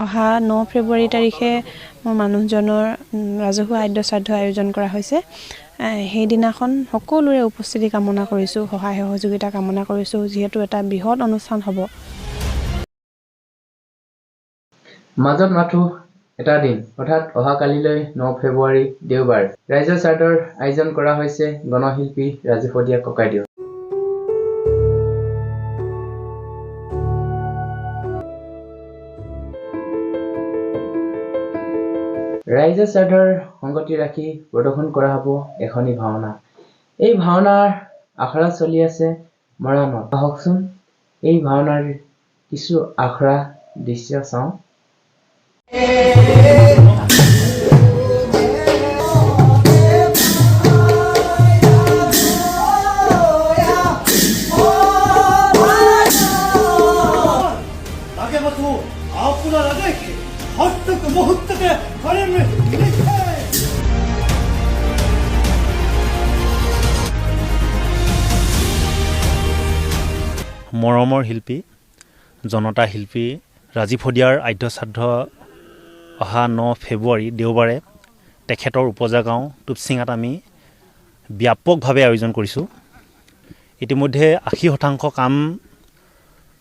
অহা 9 ফেব্ৰুৱাৰী তাৰিখে মোৰ মানুহজনৰ ৰাজহুৱা আদ্য শ্ৰাদ্ধ আয়োজন কৰা হৈছে। সেইদিনাখন সকলোৰে উপস্থিতি কামনা কৰিছোঁ, সহায় সহযোগিতা কামনা কৰিছোঁ, যিহেতু এটা বৃহৎ অনুষ্ঠান হ'ব। মাজত মাথো এটা দিন, অৰ্থাৎ অহাকালিলৈ 9 ফেব্ৰুৱাৰী দেওবাৰ ৰাইজৰ শ্ৰাদ্ধৰ আয়োজন কৰা হৈছে গণশিল্পী ৰাজু শদিয়া ককাইদেউ। ৰাইজৰ শ্ৰাদ্ধৰ সংগতি ৰাখি প্ৰদৰ্শন কৰা হ'ব এখনি ভাওনা। এই ভাওনাৰ আখৰা চলি আছে মৰাণত। আহকচোন এই ভাওনাৰ কিছু আখৰা দৃশ্য চাওঁ। মৰমৰ শিল্পী জনতা শিল্পী ৰাজীৱ শদিয়াৰ আদ্য শ্ৰাদ্ধ অহা 9 ফেব্ৰুৱাৰী দেওবাৰে তেখেতৰ উপজা গাঁও টুপচিঙাত আমি ব্যাপকভাৱে আয়োজন কৰিছোঁ। ইতিমধ্যে 80% কাম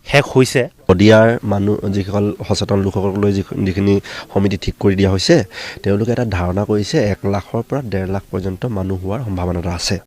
শেষ হৈছে। শদিয়াৰ মানুহ যিসকল সচেতন লোকসকললৈ যিখিনি সমিতি ঠিক কৰি দিয়া হৈছে, তেওঁলোকে এটা ধাৰণা কৰিছে 1 লাখৰ পৰা 1.5 লাখ পৰ্যন্ত মানুহ হোৱাৰ সম্ভাৱনা আছে।